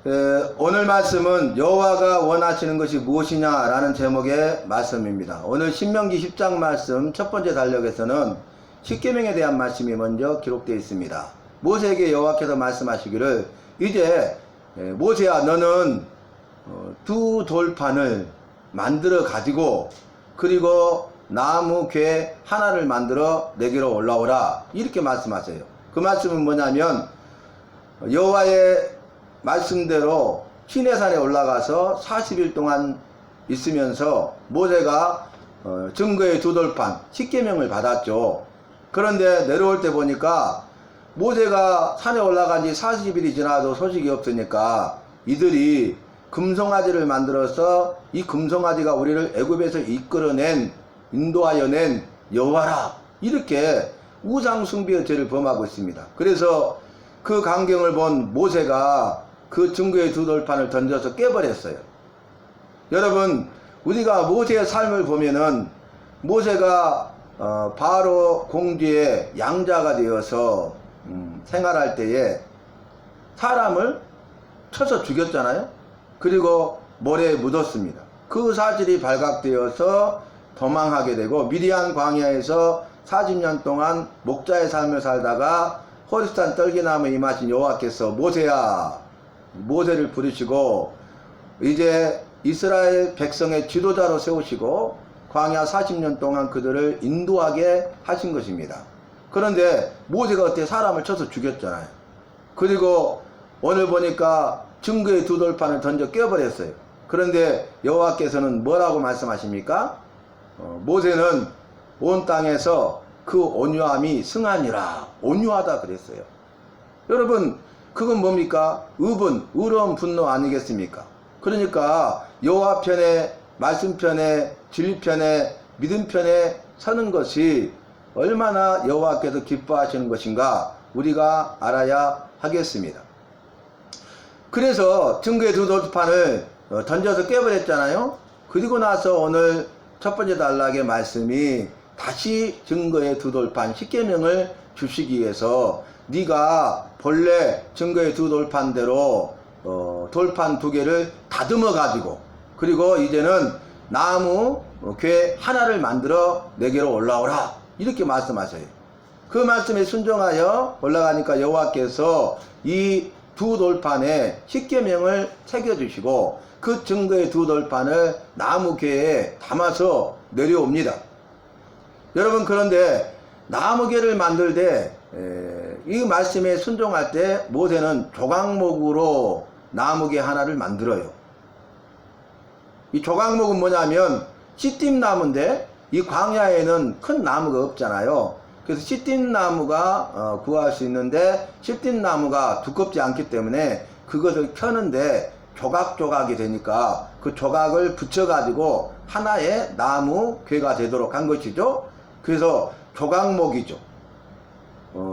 오늘 말씀은 여호와가 원하시는 것이 무엇이냐라는 제목의 말씀입니다. 오늘 신명기 10장 말씀 첫 번째 단락에서는 십계명에 대한 말씀이 먼저 기록되어 있습니다. 모세에게 여호와께서 말씀하시기를 이제 모세야 너는 두 돌판을 만들어 가지고 그리고 나무 궤 하나를 만들어 내게로 올라오라 이렇게 말씀하세요. 그 말씀은 뭐냐면 여호와의 말씀대로 시내산에 올라가서 40일 동안 있으면서 모세가 증거의 두 돌판 십계명을 받았죠. 그런데 내려올 때 보니까 모세가 산에 올라간 지 40일이 지나도 소식이 없으니까 이들이 금송아지를 만들어서 이 금송아지가 우리를 애굽에서 인도하여 낸 여호와라 이렇게 우상 숭배의 죄를 범하고 있습니다. 그래서 그 광경을 본 모세가 그 증거의 두 돌판을 던져서 깨버렸어요. 여러분, 우리가 모세의 삶을 보면은 모세가 바로 공주의 양자가 되어서 생활할 때에 사람을 쳐서 죽였잖아요. 그리고 모래에 묻었습니다. 그 사실이 발각되어서 도망하게 되고 미디안 광야에서 40년 동안 목자의 삶을 살다가 호르스탄 떨기나무에 임하신 여호와께서 모세야 모세를 부르시고 이제 이스라엘 백성의 지도자로 세우시고 광야 40년 동안 그들을 인도하게 하신 것입니다. 그런데 모세가 그때 사람을 쳐서 죽였잖아요. 그리고 오늘 보니까 증거의 두 돌판을 던져 깨버렸어요. 그런데 여호와께서는 뭐라고 말씀하십니까? 모세는 온 땅에서 그 온유함이 승하니라 온유하다 그랬어요. 여러분 그건 뭡니까? 의로운 분노 아니겠습니까? 그러니까 여호와 편에 말씀 편에 진리 편에 믿음 편에 서는 것이 얼마나 여호와께서 기뻐하시는 것인가 우리가 알아야 하겠습니다. 그래서 증거의 두 돌판을 던져서 깨버렸잖아요. 그리고 나서 오늘 첫 번째 단락의 말씀이 다시 증거의 두 돌판 십계명을 주시기 위해서 네가 본래 증거의 두 돌판대로 돌판 두 개를 다듬어 가지고 그리고 이제는 나무 궤 하나를 만들어 내게로 올라오라 이렇게 말씀하셔요. 그 말씀에 순종하여 올라가니까 여호와께서 이 두 돌판에 십계명을 새겨주시고 그 증거의 두 돌판을 나무 궤에 담아서 내려옵니다. 여러분 그런데 나무 궤를 만들 때 이 말씀에 순종할 때 모세는 조각목으로 나무궤 하나를 만들어요. 이 조각목은 뭐냐면 시띠나무인데 이 광야에는 큰 나무가 없잖아요. 그래서 시띠나무가 구할 수 있는데 시띠나무가 두껍지 않기 때문에 그것을 켜는데 조각조각이 되니까 그 조각을 붙여 가지고 하나의 나무궤가 되도록 한 것이죠. 그래서 조각목이죠.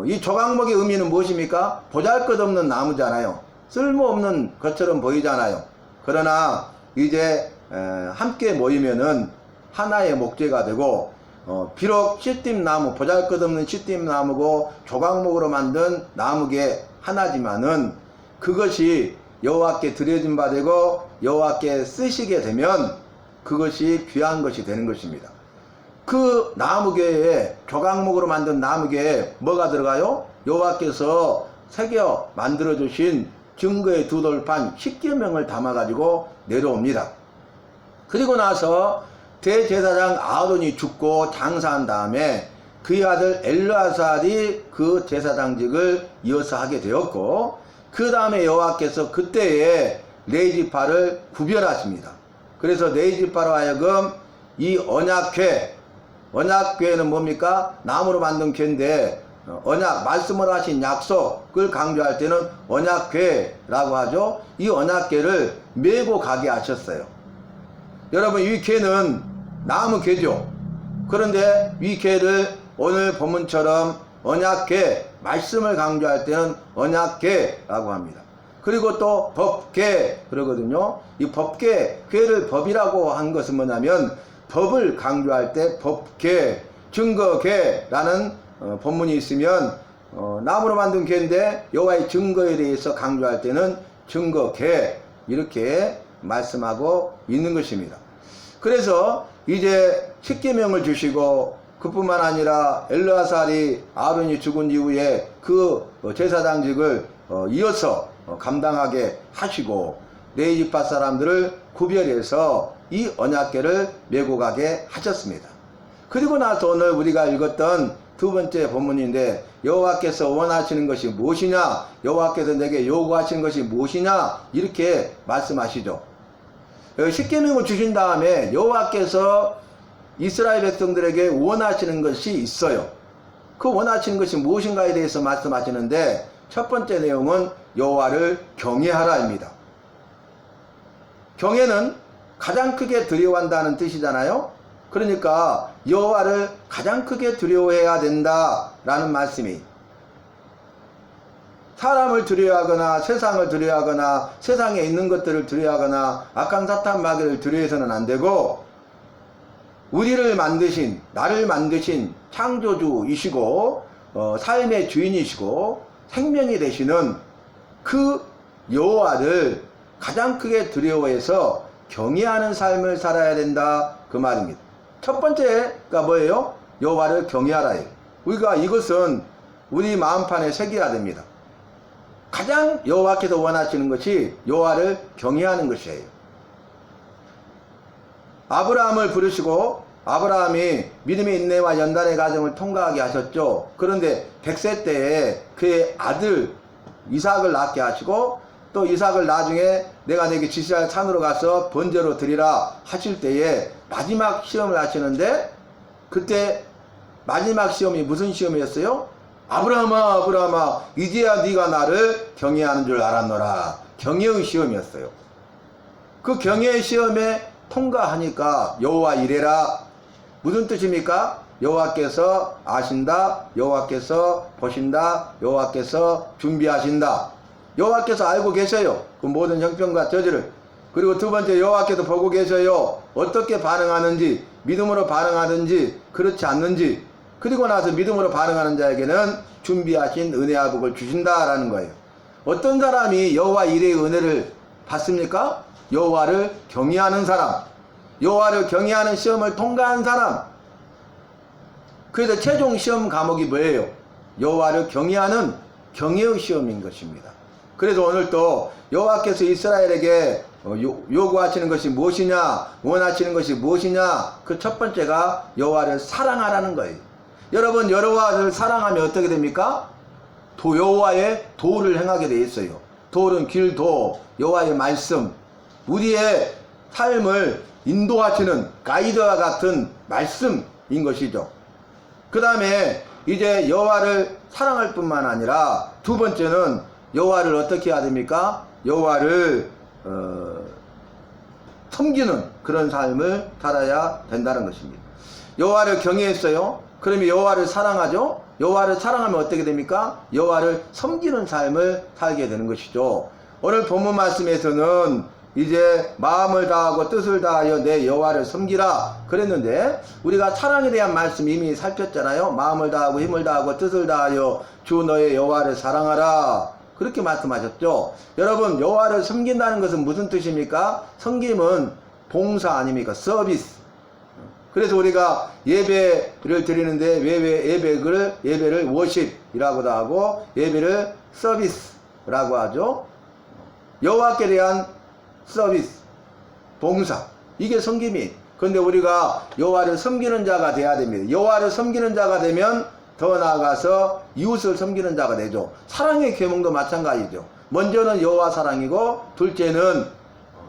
이 조각목의 의미는 무엇입니까? 보잘것없는 나무잖아요. 쓸모없는 것처럼 보이잖아요. 그러나 이제 함께 모이면은 하나의 목재가 되고 비록 시띠나무 보잘것없는 시띠나무고 조각목으로 만든 나무궤 하나지만은 그것이 여호와께 드려진 바 되고 여호와께 쓰시게 되면 그것이 귀한 것이 되는 것입니다. 그 나무궤에 조각목으로 만든 나무궤에 뭐가 들어가요? 여호와께서 새겨 만들어 주신 증거의 두 돌판 십계명을 담아 가지고 내려옵니다. 그리고 나서 대제사장 아론이 죽고 장사한 다음에 그의 아들 엘르아살이 그 제사장직을 이어서 하게 되었고 그 다음에 여호와께서 그때에 레위지파를 구별하십니다. 그래서 레위지파로 하여금 이 언약궤는 뭡니까? 나무로 만든 궤인데 언약, 말씀을 하신 약속을 강조할 때는 언약궤라고 하죠. 이 언약궤를 메고 가게 하셨어요. 여러분 이 궤는 나무궤죠. 그런데 이 궤를 오늘 본문처럼 언약궤, 말씀을 강조할 때는 언약궤라고 합니다. 그리고 또 법궤 그러거든요. 이 법궤, 궤를 법이라고 한 것은 뭐냐면 법을 강조할 때 법궤, 증거궤라는 본문이 있으면 나무로 만든 궤인데 여호와의 증거에 대해서 강조할 때는 증거, 계 이렇게 말씀하고 있는 것입니다. 그래서 이제 십계명을 주시고 그뿐만 아니라 엘르아살이 아론이 죽은 이후에 그 제사장직을 이어서 감당하게 하시고 레위지파 사람들을 구별해서 이 언약궤를 메고 가게 하셨습니다. 그리고 나서 오늘 우리가 읽었던 두 번째 본문인데 여호와께서 원하시는 것이 무엇이냐, 여호와께서 내게 요구하시는 것이 무엇이냐 이렇게 말씀하시죠. 십계명을 주신 다음에 여호와께서 이스라엘 백성들에게 원하시는 것이 있어요. 그 원하시는 것이 무엇인가에 대해서 말씀하시는데 첫 번째 내용은 여호와를 경외하라입니다. 경외는 가장 크게 두려워한다는 뜻이잖아요. 그러니까 여호와를 가장 크게 두려워해야 된다라는 말씀이, 사람을 두려워하거나 세상을 두려워하거나 세상에 있는 것들을 두려워하거나 악한 사탄 마귀를 두려워해서는 안 되고, 우리를 만드신, 나를 만드신 창조주이시고 삶의 주인이시고 생명이 되시는 그 여호와를 가장 크게 두려워해서 경외하는 삶을 살아야 된다 그 말입니다. 첫 번째가 뭐예요? 여호와를 경외하라예요. 우리가 이것은 우리 마음판에 새겨야 됩니다. 가장 여호와께서 원하시는 것이 여호와를 경외하는 것이에요. 아브라함을 부르시고 아브라함이 믿음의 인내와 연단의 과정을 통과하게 하셨죠. 그런데 100세 때에 그의 아들 이삭을 낳게 하시고 또 이삭을 나중에 내가 내게 지시할 산으로 가서 번제로 드리라 하실 때에 마지막 시험을 하시는데, 그때 마지막 시험이 무슨 시험이었어요? 아브라함아 아브라함아 이제야 네가 나를 경외하는 줄 알았노라. 경외의 시험이었어요. 그 경외의 시험에 통과하니까 여호와 이래라. 무슨 뜻입니까? 여호와께서 아신다, 여호와께서 보신다, 여호와께서 준비하신다. 여호와께서 알고 계셔요, 그 모든 형편과 저지를. 그리고 두 번째, 여호와께서 보고 계셔요. 어떻게 반응하는지, 믿음으로 반응하든지 그렇지 않는지. 그리고 나서 믿음으로 반응하는 자에게는 준비하신 은혜와 복을 주신다라는 거예요. 어떤 사람이 여호와 이레의 은혜를 받습니까? 여호와를 경외하는 사람, 여호와를 경외하는 시험을 통과한 사람. 그래서 최종 시험 과목이 뭐예요? 여호와를 경외하는 경외의 시험인 것입니다. 그래서 오늘 또 여호와께서 이스라엘에게 요구하시는 것이 무엇이냐, 원하시는 것이 무엇이냐, 그 첫 번째가 여호와를 사랑하라는 거예요. 여러분, 여호와를 사랑하면 어떻게 됩니까? 여호와의 도를 행하게 돼 있어요. 도는 길, 도, 여호와의 말씀, 우리의 삶을 인도하시는 가이드와 같은 말씀인 것이죠. 그 다음에 이제 여호와를 사랑할 뿐만 아니라 두 번째는 여호와를 어떻게 해야 됩니까? 여호와를 섬기는 그런 삶을 살아야 된다는 것입니다. 여호와를 경외했어요. 그러면 여호와를 사랑하죠. 여호와를 사랑하면 어떻게 됩니까? 여호와를 섬기는 삶을 살게 되는 것이죠. 오늘 본문 말씀에서는 이제 마음을 다하고 뜻을 다하여 내 여호와를 섬기라 그랬는데, 우리가 사랑에 대한 말씀 이미 살폈잖아요. 마음을 다하고 힘을 다하고 뜻을 다하여 주 너의 여호와를 사랑하라 그렇게 말씀하셨죠. 여러분, 여호와를 섬긴다는 것은 무슨 뜻입니까? 섬김은 봉사 아닙니까? 서비스. 그래서 우리가 예배를 드리는데 예배를 워십이라고도 하고 예배를 서비스라고 하죠. 여호와께 대한 서비스, 봉사, 이게 섬김이. 그런데 우리가 여호와를 섬기는 자가 돼야 됩니다. 여호와를 섬기는 자가 되면 더 나아가서 이웃을 섬기는 자가 되죠. 사랑의 계명도 마찬가지죠. 먼저는 여호와 사랑이고 둘째는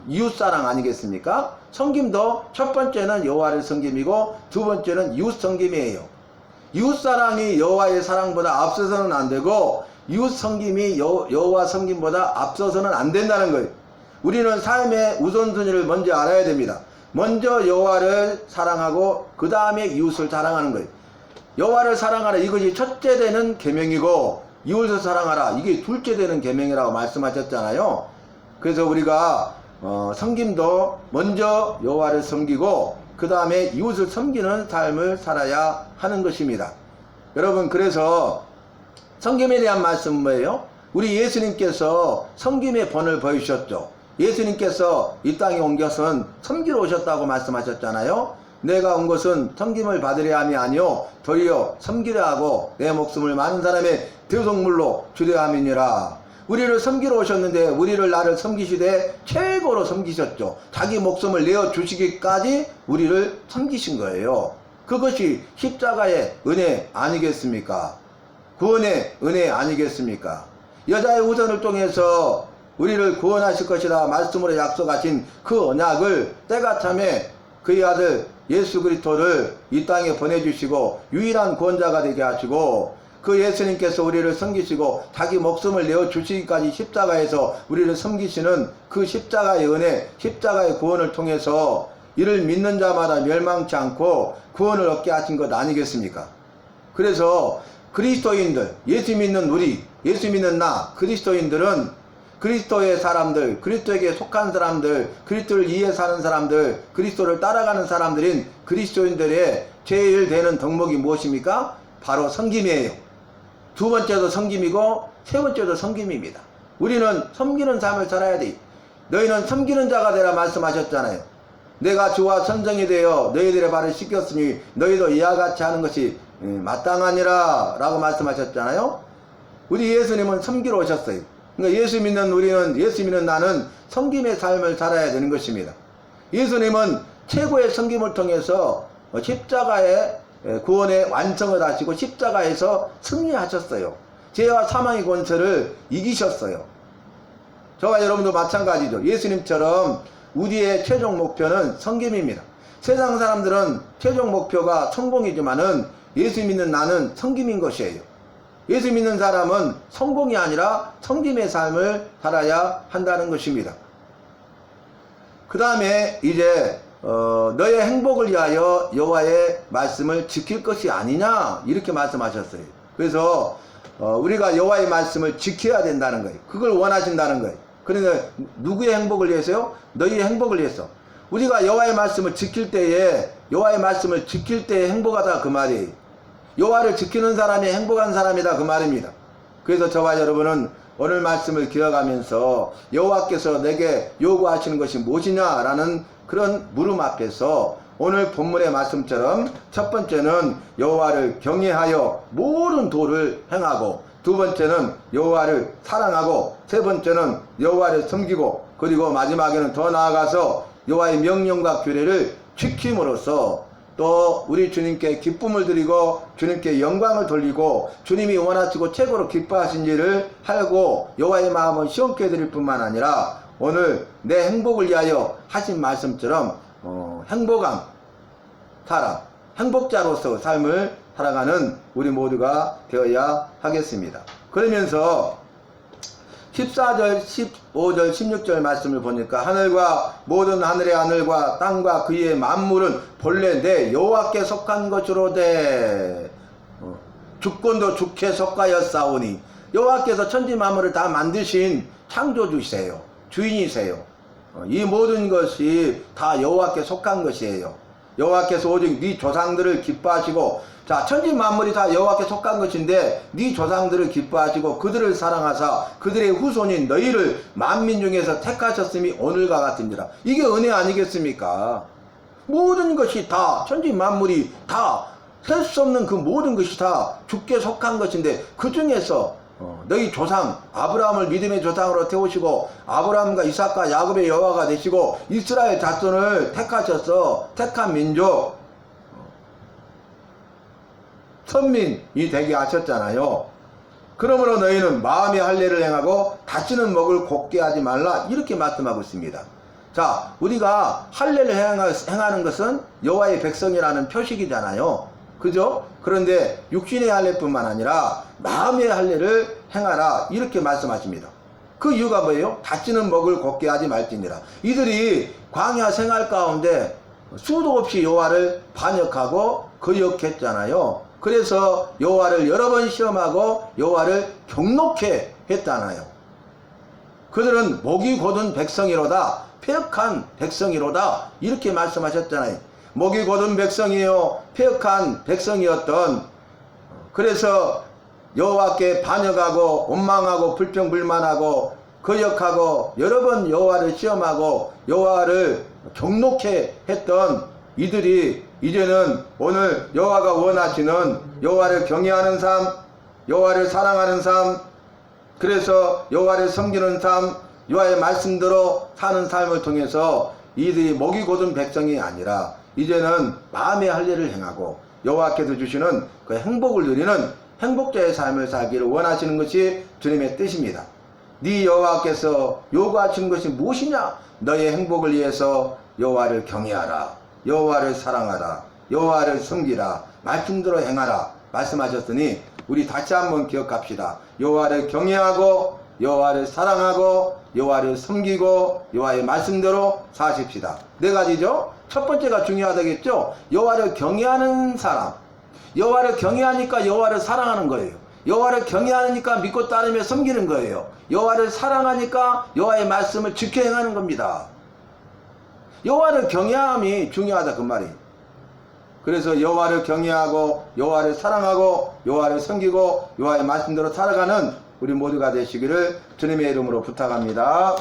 이웃 사랑 아니겠습니까? 섬김도 첫 번째는 여호와를 섬김이고 두 번째는 이웃 섬김이에요. 이웃 사랑이 여호와의 사랑보다 앞서서는 안 되고 이웃 섬김이 여호와 섬김보다 앞서서는 안 된다는 거예요. 우리는 삶의 우선순위를 먼저 알아야 됩니다. 먼저 여호와를 사랑하고 그 다음에 이웃을 사랑하는 거예요. 여호와를 사랑하라, 이것이 첫째 되는 계명이고 이웃을 사랑하라, 이게 둘째 되는 계명이라고 말씀하셨잖아요. 그래서 우리가 섬김도 먼저 여호와를 섬기고 그 다음에 이웃을 섬기는 삶을 살아야 하는 것입니다. 여러분, 그래서 섬김에 대한 말씀은 뭐예요? 우리 예수님께서 섬김의 본을 보이셨죠. 예수님께서 이 땅에 온 것은 섬기러 오셨다고 말씀하셨잖아요. 내가 온 것은 섬김을 받으려 함이 아니요 도리어 섬기려 하고 내 목숨을 많은 사람의 대속물로 주려 함이니라. 우리를 섬기러 오셨는데 우리를 나를 섬기시되 최고로 섬기셨죠. 자기 목숨을 내어주시기까지 우리를 섬기신 거예요. 그것이 십자가의 은혜 아니겠습니까? 구원의 은혜 아니겠습니까? 여자의 우선을 통해서 우리를 구원하실 것이라 말씀으로 약속하신 그 언약을 때가 참에 그의 아들 예수 그리스도를 이 땅에 보내주시고 유일한 구원자가 되게 하시고 그 예수님께서 우리를 섬기시고 자기 목숨을 내어주시기까지 십자가에서 우리를 섬기시는 그 십자가의 은혜, 십자가의 구원을 통해서 이를 믿는 자마다 멸망치 않고 구원을 얻게 하신 것 아니겠습니까? 그래서 그리스도인들, 예수 믿는 우리, 예수 믿는 나, 그리스도인들은 그리스도의 사람들, 그리스도에게 속한 사람들, 그리스도를 이해 사는 사람들, 그리스도를 따라가는 사람들인 그리스도인들의 제일 되는 덕목이 무엇입니까? 바로 섬김이에요. 두 번째도 섬김이고 세 번째도 섬김입니다. 우리는 섬기는 삶을 살아야 돼. 너희는 섬기는 자가 되라 말씀하셨잖아요. 내가 주와 선정이 되어 너희들의 발을 씻겼으니 너희도 이와 같이 하는 것이 마땅하니라 라고 말씀하셨잖아요. 우리 예수님은 섬기러 오셨어요. 그러니까 예수 믿는 우리는, 예수 믿는 나는 섬김의 삶을 살아야 되는 것입니다. 예수님은 최고의 섬김을 통해서 십자가의 구원의 완성을 하시고 십자가에서 승리하셨어요. 죄와 사망의 권세를 이기셨어요. 저와 여러분도 마찬가지죠. 예수님처럼 우리의 최종 목표는 섬김입니다. 세상 사람들은 최종 목표가 성공이지만은 예수 믿는 나는 섬김인 것이에요. 예수 믿는 사람은 성공이 아니라 섬김의 삶을 살아야 한다는 것입니다. 그 다음에 이제 너의 행복을 위하여 여호와의 말씀을 지킬 것이 아니냐 이렇게 말씀하셨어요. 그래서 우리가 여호와의 말씀을 지켜야 된다는 거예요. 그걸 원하신다는 거예요. 그러니까 누구의 행복을 위해서요? 너희의 행복을 위해서. 우리가 여호와의 말씀을 지킬 때에 행복하다 그 말이에요. 여호와를 지키는 사람이 행복한 사람이다 그 말입니다. 그래서 저와 여러분은 오늘 말씀을 기억하면서 여호와께서 내게 요구하시는 것이 무엇이냐라는 그런 물음 앞에서 오늘 본문의 말씀처럼 첫 번째는 여호와를 경외하여 모든 도를 행하고, 두 번째는 여호와를 사랑하고, 세 번째는 여호와를 섬기고, 그리고 마지막에는 더 나아가서 여호와의 명령과 규례를 지킴으로써 또 우리 주님께 기쁨을 드리고 주님께 영광을 돌리고 주님이 원하시고 최고로 기뻐하신 일을 하고 여호와의 마음을 시원케 해드릴 뿐만 아니라 오늘 내 행복을 위하여 하신 말씀처럼 행복한 사람, 행복자로서 삶을 살아가는 우리 모두가 되어야 하겠습니다. 그러면서 14절, 15절, 16절 말씀을 보니까 하늘과 모든 하늘의 하늘과 땅과 그의 만물은 본래 내 여호와께 속한 것으로되 주권도 주께 속하였사오니 여호와께서 천지 만물을 다 만드신 창조주세요. 주인이세요. 이 모든 것이 다 여호와께 속한 것이에요. 여호와께서 오직 네 조상들을 기뻐하시고, 자, 천지 만물이 다 여호와께 속한 것인데 네 조상들을 기뻐하시고 그들을 사랑하사 그들의 후손인 너희를 만민 중에서 택하셨음이 오늘과 같은지라. 이게 은혜 아니겠습니까? 모든 것이 다, 천지 만물이 다, 셀 수 없는 그 모든 것이 다 주께 속한 것인데 그 중에서 너희 조상 아브라함을 믿음의 조상으로 태우시고 아브라함과 이삭과 야곱의 여호와가 되시고 이스라엘 자손을 택하셔서 택한 민족, 선민이 되게 하셨잖아요. 그러므로 너희는 마음의 할례를 행하고 다시는 먹을 곱게 하지 말라 이렇게 말씀하고 있습니다. 자, 우리가 할례를 행하는 것은 여호와의 백성이라는 표식이잖아요. 그죠? 그런데 육신의 할례뿐만 아니라 마음의 할례를 행하라 이렇게 말씀하십니다. 그 이유가 뭐예요? 다시는 먹을 곱게 하지 말지니라. 이들이 광야 생활 가운데 수도 없이 여호와를 반역하고 거역했잖아요. 그래서 여호와를 여러 번 시험하고 여호와를 경록해 했잖아요. 그들은 목이 곧은 백성이로다, 패역한 백성이로다 이렇게 말씀하셨잖아요. 목이 곧은 백성이요 폐역한 백성이었던, 그래서 여호와께 반역하고 원망하고 불평불만하고 거역하고 여러 번 여호와를 시험하고 여호와를 경록해 했던 이들이 이제는 오늘 여호와가 원하시는 여호와를 경외하는 삶, 여호와를 사랑하는 삶, 그래서 여호와를 섬기는 삶, 여호와의 말씀대로 사는 삶을 통해서 이들이 목이 곧은 백성이 아니라 이제는 마음의 할 일을 행하고 여호와께서 주시는 그 행복을 누리는 행복자의 삶을 살기를 원하시는 것이 주님의 뜻입니다. 네 여호와께서 요구하시는 것이 무엇이냐? 너의 행복을 위해서 여호와를 경외하라, 여호와를 사랑하라, 여호와를 섬기라, 말씀대로 행하라 말씀하셨으니 우리 다시 한번 기억합시다. 여호와를 경외하고 여호와를 사랑하고 여호와를 섬기고 여호와의 말씀대로 사십시다. 네 가지죠. 첫 번째가 중요하다겠죠. 여호와를 경외하는 사람, 여호와를 경외하니까 여호와를 사랑하는 거예요. 여호와를 경외하니까 믿고 따르며 섬기는 거예요. 여호와를 사랑하니까 여호와의 말씀을 지켜 행하는 겁니다. 여호와를 경외함이 중요하다 그 말이에요. 그래서 여호와를 경외하고 여호와를 사랑하고 여호와를 섬기고 여호와의 말씀대로 살아가는 우리 모두가 되시기를 주님의 이름으로 부탁합니다.